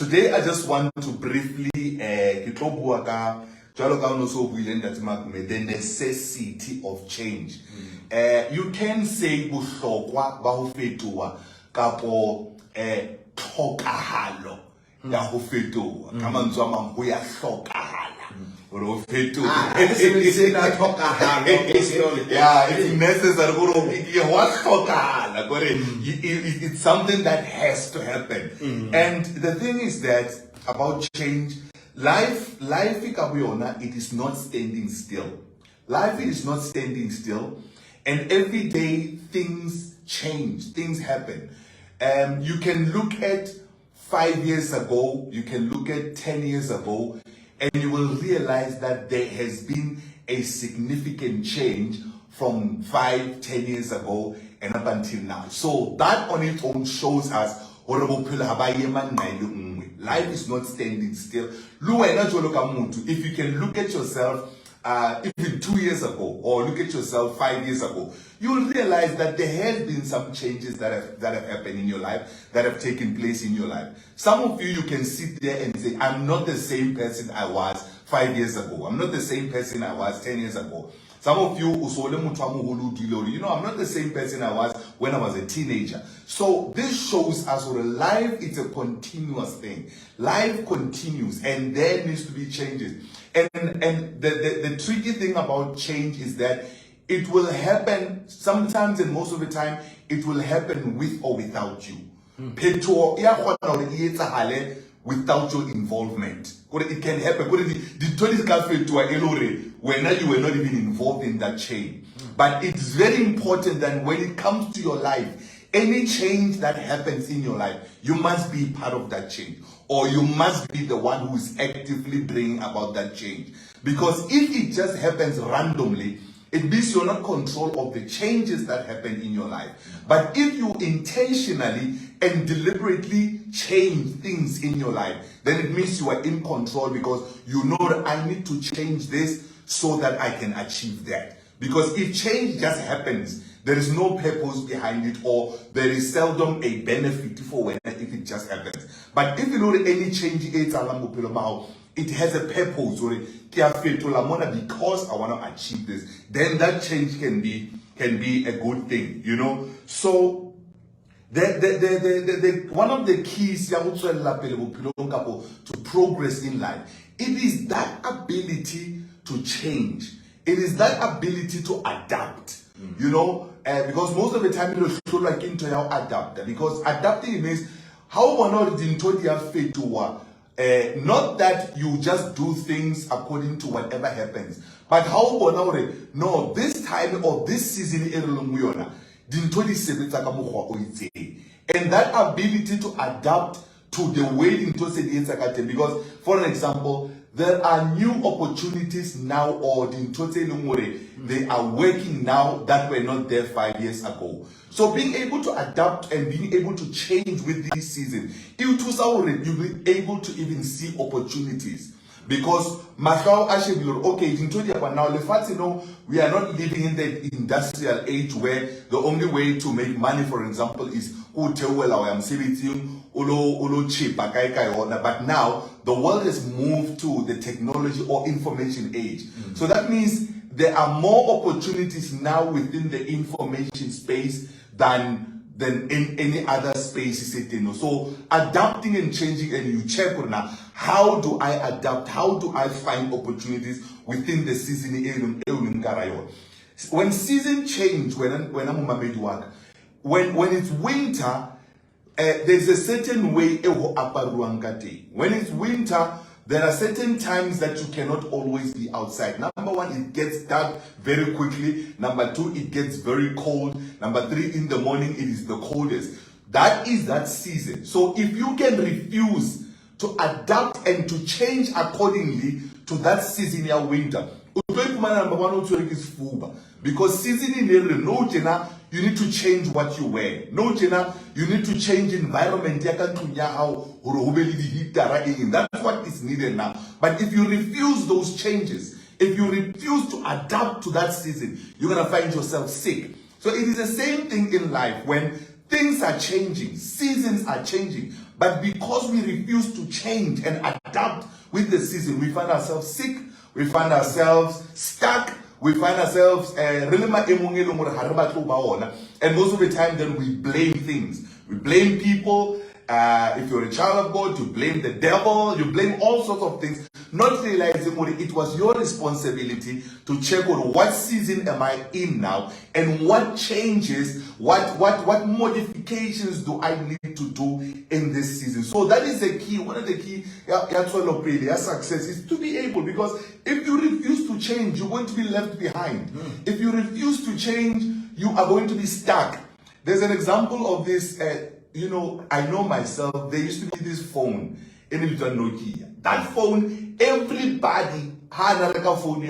Today, I just want to briefly the necessity of change. You can say bohlokwa ba ho fetoha kapo tlhokahalo ya ho fetoha ka mantswe a mang ho ya hlokahala hore ho fetoha. Yeah, it's necessary it's something that has to happen. And the thing is that about change, life it is not standing still. Life is not standing still, and every day things change, things happen. You can look at 5 years ago, you can look at 10 years ago, and you will realize that there has been a significant change from 5-10 years ago and up until now. So that on its own shows us life is not standing still. If you can look at yourself even 2 years ago, or look at yourself 5 years ago, you will realize that there has been some changes that have happened in your life, that have taken place in your life. Some of you can sit there and say, I'm not the same person I was 5 years ago. I'm not the same person I was 10 years ago. Some of you, I'm not the same person I was when I was a teenager. So this shows us that life is a continuous thing. Life continues, and there needs to be changes. And the tricky thing about change is that it will happen sometimes, and most of the time, it will happen with or without you. Without your involvement. It can happen. When you were not even involved in that change. But it's very important that when it comes to your life, any change that happens in your life, you must be part of that change. Or you must be the one who is actively bringing about that change. Because if it just happens randomly, it means you're not control of the changes that happen in your life. But if you intentionally and deliberately change things in your life, then it means you are in control, because you know that I need to change this so that I can achieve that. Because if change just happens, there is no purpose behind it, or there is seldom a benefit for when if it just happens. But if you know that any change it has a purpose, or because I want to achieve this, then that change can be a good thing, you know. So one of the keys to progress in life, it is that ability to change. It is that ability to adapt. You know, because most of the time you show like into how adapt. Because adapting means how one not that you just do things according to whatever happens, but how no, this time or this season and that ability to adapt to the way because, for example, there are new opportunities now, or they are working now that were not there 5 years ago. So being able to adapt and being able to change with this season, you'll be able to even see opportunities. Because okay, now we are not living in the industrial age where the only way to make money, for example, is but now the world has moved to the technology or information age. So that means there are more opportunities now within the information space than in any other space. So adapting and changing, and you check now, how do I adapt? How do I find opportunities within the season? When season change, when it's winter, there's a certain way. When it's winter, there are certain times that you cannot always be outside. Number one, it gets dark very quickly. Number two, it gets very cold. Number three, in the morning, it is the coldest. That is that season. So if you can refuse to adapt and to change accordingly to that season in winter, number one is fuba. Because season in no jena, you need to change what you wear. No jena, you need to change environment. That's what is needed now. But if you refuse those changes, if you refuse to adapt to that season, you're gonna find yourself sick. So it is the same thing in life. When things are changing, seasons are changing, But because we refuse to change and adapt with the season, we find ourselves sick, we find ourselves stuck, we find ourselves and most of the time then we blame things. We blame people. If you're a child of God, you blame the devil, you blame all sorts of things, not realizing it was your responsibility to check on what season am I in now, and what changes, what modifications do I need to do in this season. So that is the key. One of the key success is to be able, because if you refuse to change, you're going to be left behind. If you refuse to change, you are going to be stuck. There's an example of this. I know myself, there used to be this phone in Nokia. That phone, everybody had a phone.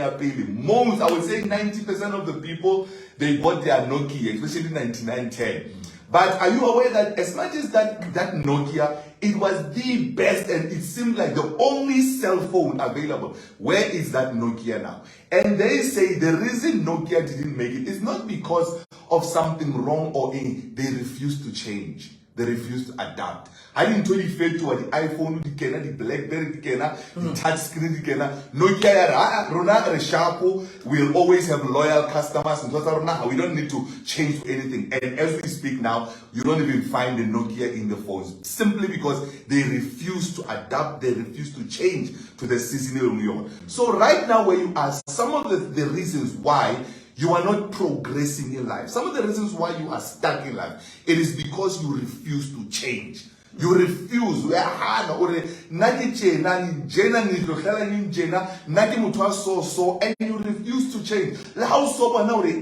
Most, I would say 90% of the people, they bought their Nokia, especially 9910. But are you aware that as much as that Nokia, it was the best and it seemed like the only cell phone available? Where is that Nokia now? And they say the reason Nokia didn't make it is not because of something wrong or anything. They refused to change. They refuse to adapt. I didn't tell you to the iPhone, the BlackBerry, the touch screen, Nokia, we'll always have loyal customers. We don't need to change anything. And as we speak now, you don't even find the Nokia in the phones, simply because they refuse to adapt, they refuse to change to the seasonal union. So right now where you are, some of the reasons why you are not progressing in life, some of the reasons why you are stuck in life, it is because you refuse to change. You refuse. And you refuse to change.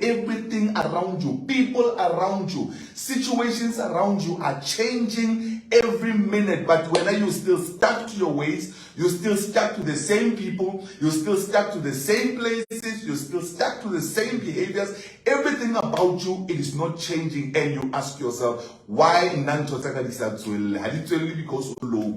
Everything around you, people around you, situations around you are changing every minute. But when you still stuck to your ways, you're still stuck to the same people, you're still stuck to the same places, you're still stuck to the same behaviors. Everything about you, it is not changing. And you ask yourself, why? Because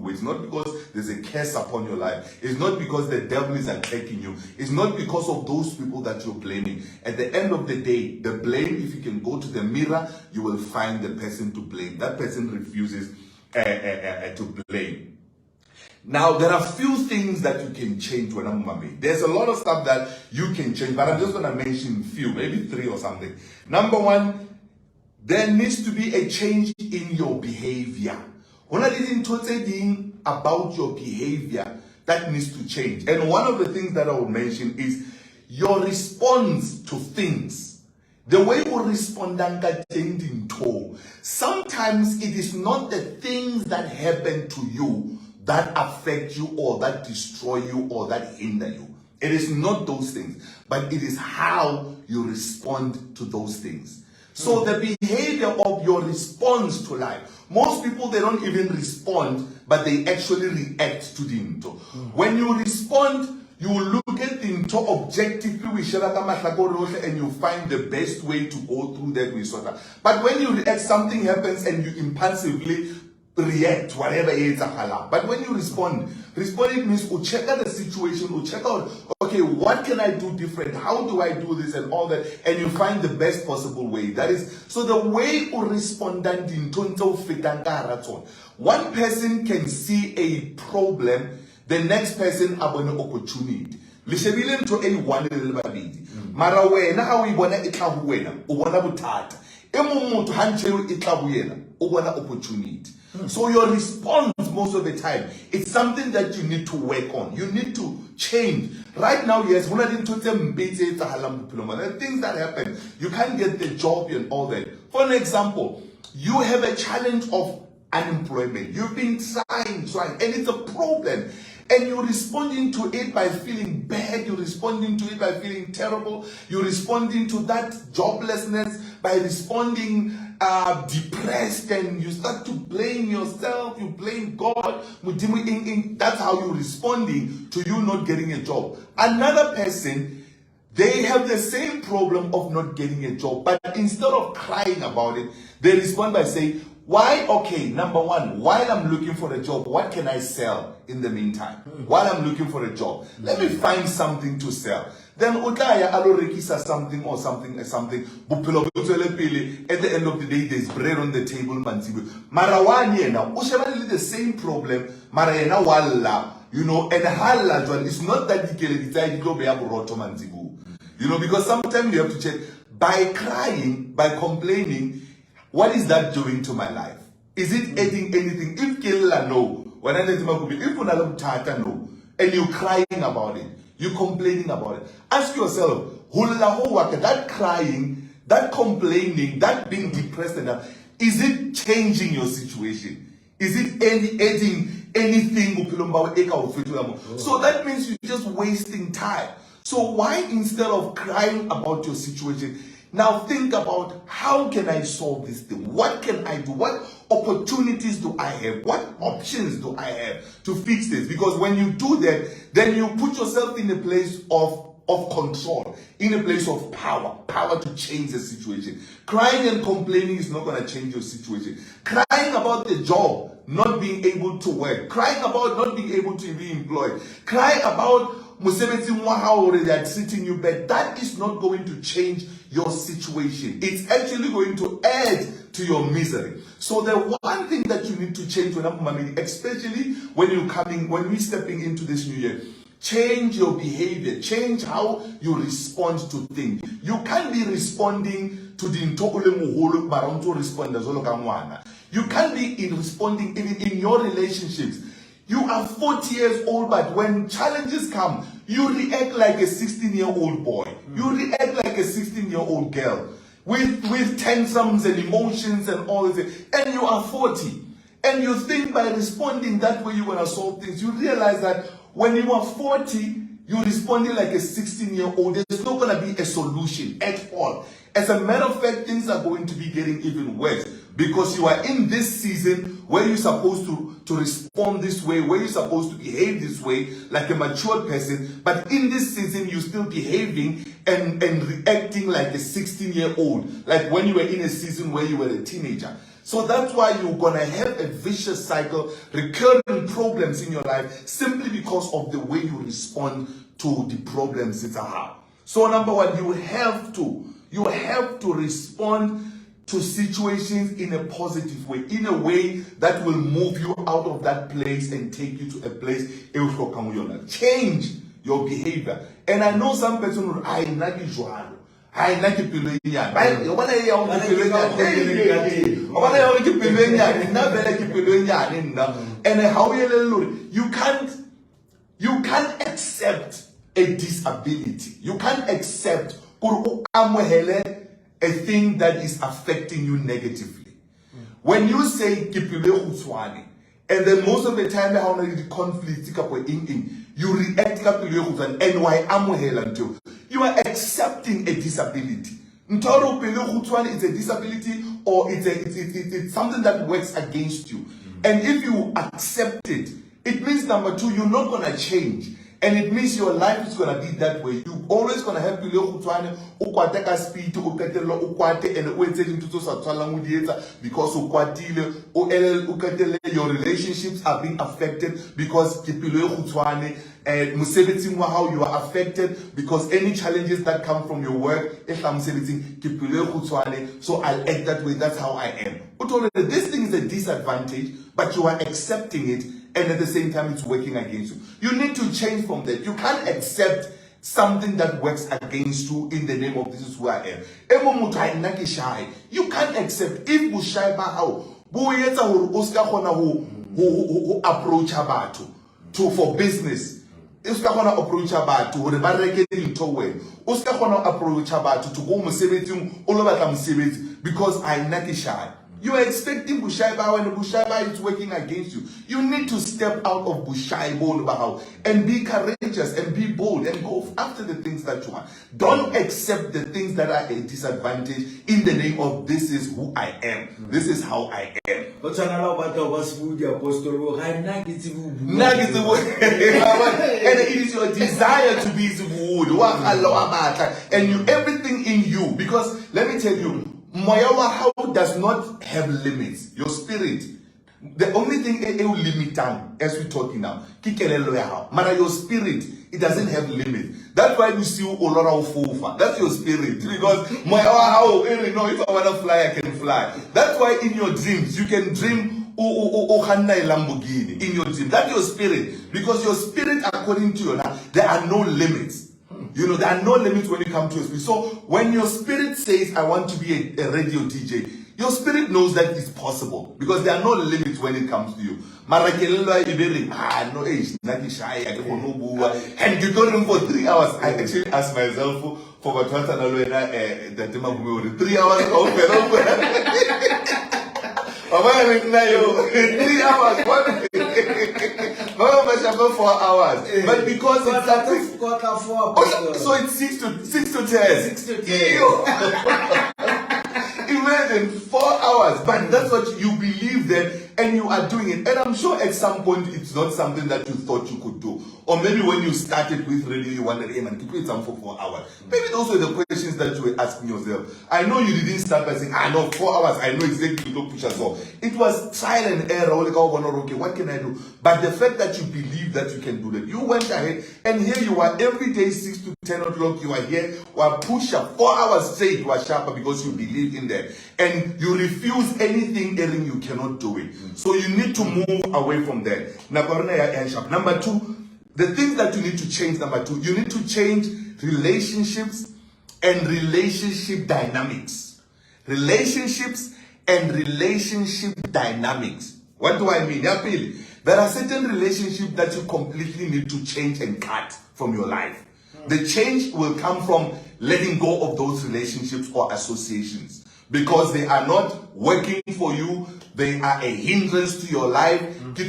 it's not because there's a curse upon your life. It's not because the devil is attacking you. It's not because of those people that you're blaming. At the end of the day, the blame, if you can go to the mirror, you will find the person to blame. That person refuses to blame. Now, there are few things that you can change when I'm mummy. There's a lot of stuff that you can change, but I'm just going to mention few, maybe 3 or something. Number 1, there needs to be a change in your behavior. When I didn't talk about your behavior, that needs to change. And one of the things that I will mention is your response to things. The way we respond, sometimes it is not the things that happen to you that affect you or that destroy you or that hinder you. It is not those things, but it is how you respond to those things. So the behavior of your response to life, most people, they don't even respond, but they actually react to them. When you respond, you look at things objectively, and you find the best way to go through that. But when you react, something happens and you impulsively react, whatever is halal. But when you respond it means you check out the situation, you check out, okay, what can I do different? How do I do this and all that? And you find the best possible way. That is, so the way you respond in one person can see a problem, the next person have an opportunity. Lishabile to a one little baby. Mara wena how we wanna itlabu wena, uwana butata. Emu to handle itlabu yena, uwana opportunity. So your response most of the time, it's something that you need to work on. You need to change. Right now, yes, when I didn't tell them there are things that happen. You can't get the job and all that. For an example, you have a challenge of unemployment. You've been trying, and it's a problem. And you're responding to it by feeling bad. You're responding to it by feeling terrible. You're responding to that joblessness by responding depressed, and you start to blame yourself. You blame God. That's how you're responding to you not getting a job. Another person, they have the same problem of not getting a job, but instead of crying about it, they respond by saying, why? Okay, number one, while I'm looking for a job, what can I sell in the meantime? While I'm looking for a job, let me find something to sell. Then Utaya Alorekisa something or something. At the end of the day, there's bread on the table. Marawani now, Ushabali the same problem. Marayena walla, you know, and Halla, it's not that you can go be able to manzibu. You know, because sometimes you have to check by crying, by complaining. What is that doing to my life? Is it adding anything? If Killa no, when I if no, and you're crying about it, you're complaining about it, ask yourself, that crying, that complaining, that being depressed enough, is it changing your situation? Is it adding anything? So that means you're just wasting time. So why, instead of crying about your situation, now think about, how can I solve this thing? What can I do? What opportunities do I have? What options do I have to fix this? Because when you do that, then you put yourself in a place of control, in a place of power to change the situation. Crying and complaining is not going to change your situation. Crying about the job not being able to work, crying about not being able to be employed, crying about that sitting you bed, that is not going to change your situation. It's actually going to add to your misery. So the one thing that you need to change, especially when we're stepping into this new year, change your behavior, change how you respond to things. You can't be responding to the you can't be responding even in your relationships. You are 40 years old, but when challenges come, you react like a 16-year-old boy. You react like a 16-year-old girl with tantrums and emotions and all this. And you are 40. And you think by responding that way you're going to solve things. You realize that when you are 40, you're responding like a 16-year-old. There's not going to be a solution at all. As a matter of fact, things are going to be getting even worse, because you are in this season where you're supposed to respond this way, where you're supposed to behave this way like a mature person, but in this season you're still behaving and reacting like a 16-year-old, like when you were in a season where you were a teenager. So that's why you're going to have a vicious cycle, recurring problems in your life, simply because of the way you respond to the problems that are. So number one, you have to respond to situations in a positive way, in a way that will move you out of that place and take you to a place. Change your behavior. And I know some person will, I like you can't accept a disability. You can't accept a thing that is affecting you negatively. When you say and then most of the time the conflict you react and why you are accepting a disability. It's a disability, or it's something that works against you. And if you accept it, it means number two, you're not gonna change. And it means your life is going to be that way. You're always going to have to speed because your relationships are being affected, because how you are affected, because any challenges that come from your work, so I'll act that way. That's how I am. This thing is a disadvantage, but you are accepting it. And at the same time, it's working against you. You need to change from that. You can't accept something that works against you in the name of this is who I am. You can't accept if you shy how approach about for business. If you want to approach about to rebarricade into way, Oscar want to approach about to go all over them because I'm not shy. You are expecting Bushaiba when Bushaiba is working against you. You need to step out of Bushaiba and be courageous and be bold and go after the things that you want. Don't accept the things that are a disadvantage in the name of this is who I am. This is how I am. And it is your desire to be Zwood. And you everything in you. Because let me tell you, moya wa hao does not have limits. Your spirit, the only thing it will limit down, as we're talking now, mara your spirit, it doesn't have limits. That's why we see Olora Ufufa. That's your spirit. Because moya wa hao, if I want to fly, I can fly. That's why in your dreams, you can dream Lamborghini in your dream. That's your spirit. Because your spirit, according to you, there are no limits. You know, there are no limits when you come to your spirit. So when your spirit says, I want to be a radio DJ, your spirit knows that it's possible. Because there are no limits when it comes to you. No age, not shy, I don't know. And you told him for 3 hours. I actually asked myself for what that 3 hours open. 3 hours, 4 hours. But because it's something, so it's 6 to 10. 6 to 10. Imagine 4 hours, but that's what you believe then, and you are doing it. And I'm sure at some point it's not something that you thought you could do. Or maybe when you started with radio, you wanted aim and keep it on for 4 hours. Maybe those were the questions that you were asking yourself. I know you didn't start by saying, I know 4 hours, I know exactly what to push us off. It was trial and error. Okay, what can I do? But the fact that you believe that you can do that, you went ahead, and here you are every day, 6 to 10 o'clock, you are here, or push up 4 hours straight, you are sharper because you believe in that. And you refuse anything, Erin, you cannot do it. So you need to move away from that. Number 2, the things that you need to change, number 2, you need to change relationships and relationship dynamics. Relationships and relationship dynamics. What do I mean? There are certain relationships that you completely need to change and cut from your life. The change will come from letting go of those relationships or associations. Because they are not working for you, they are a hindrance to your life. It's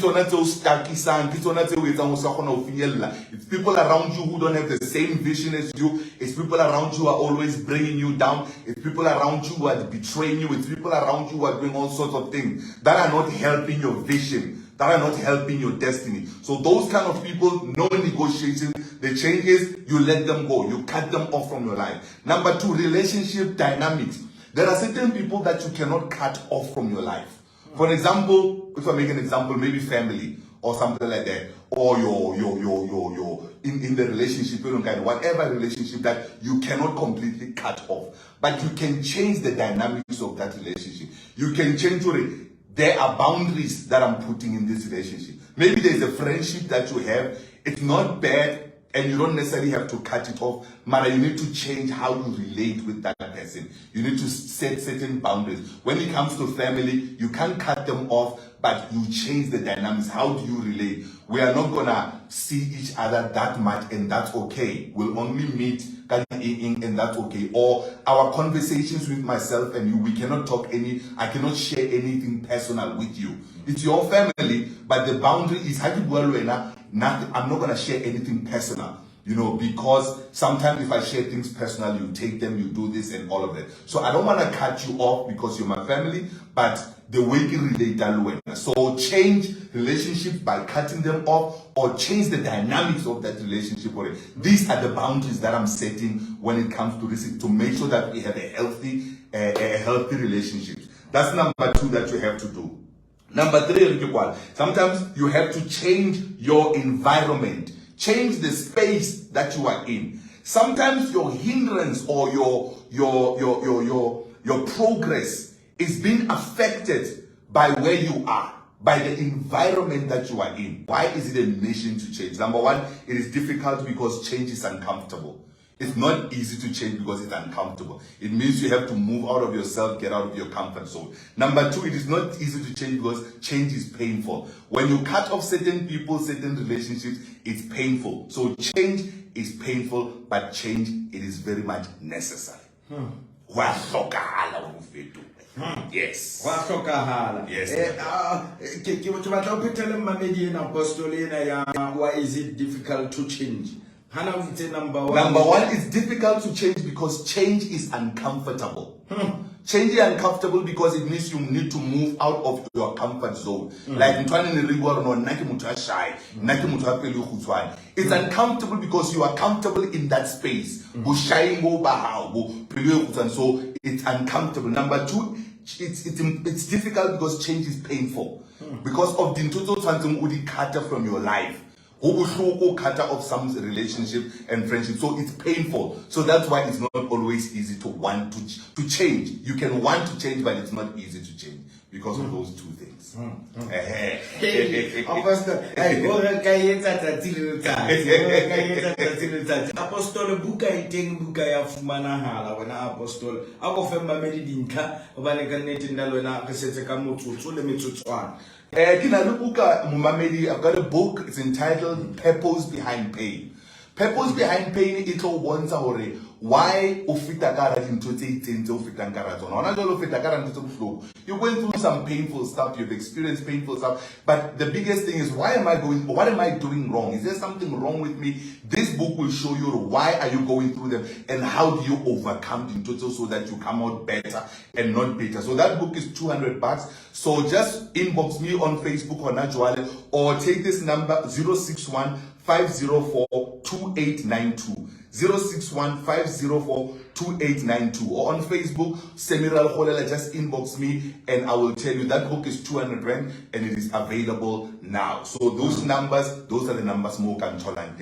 people around you who don't have the same vision as you. It's people around you who are always bringing you down. It's people around you who are betraying you. It's people around you who are doing all sorts of things that are not helping your vision, that are not helping your destiny. So those kind of people, no negotiation. The change is you let them go. You cut them off from your life. Number 2, relationship dynamics. There are certain people that you cannot cut off from your life. For example, if I make an example, maybe family or something like that, or your in the relationship, whatever relationship that you cannot completely cut off, but you can change the dynamics of that relationship. You can change it. There are boundaries that I'm putting in this relationship. Maybe there's a friendship that you have. It's not bad. And you don't necessarily have to cut it off. Mara, you need to change how you relate with that person. You need to set certain boundaries. When it comes to family, you can't cut them off, but you change the dynamics. How do you relate? We are not going to see each other that much, and that's okay. We'll only meet and that's okay. Or our conversations with myself and you, we cannot talk I cannot share anything personal with you. It's your family, but the boundary is nothing. I'm not going to share anything personal, because sometimes if I share things personal, you take them, you do this and all of that. So I don't want to cut you off because you're my family, but the way you relate that. So change relationships by cutting them off, or change the dynamics of that relationship. These are the boundaries that I'm setting when it comes to this, to make sure that we have a healthy relationship. That's number 2 that you have to do. Number 3, sometimes you have to change your environment, change the space that you are in. Sometimes your hindrance or your progress is being affected by where you are, by the environment that you are in. Why is it a nation to change? Number 1, it is difficult because change is uncomfortable. It's not easy to change because it's uncomfortable. It means you have to move out of yourself, get out of your comfort zone. Number 2, it is not easy to change because change is painful. When you cut off certain people, certain relationships, it's painful. So change is painful, but change, it is very much necessary. Yes. Yes. Why is it difficult to change? Number 1, it's difficult to change because change is uncomfortable. Change is uncomfortable because it means you need to move out of your comfort zone. Like it's uncomfortable because you are comfortable in that space. So it's uncomfortable. Number two, it's difficult because change is painful. Because of the udi cutter from your life. Cutter of some relationship and friendship. So it's painful. So that's why it's not always easy to want to change. You can want to change, but it's not easy to change because of those two things. Apostol buka iteng buka ya fumanahala wena apostol a go fe mamedi dintlha ba ne ka nnete nna le wena re setse ka motsotso le metsotswana. I've got a book. It's entitled Purpose Behind Pain. Purpose Behind Pain, it will bonza hore why you're going through some painful stuff, you've experienced painful stuff, but the biggest thing is what am I doing wrong? Is there something wrong with me? This book will show you why are you going through them and how do you overcome them so that you come out better and not bitter. So that book is $200. So just inbox me on Facebook or Najwale or take this number 061-504-2892. 061-504-2892 or on Facebook, Sammy Ralekholela, just inbox me and I will tell you that book is 200 Rand and it is available now. So those numbers, those are the numbers more control and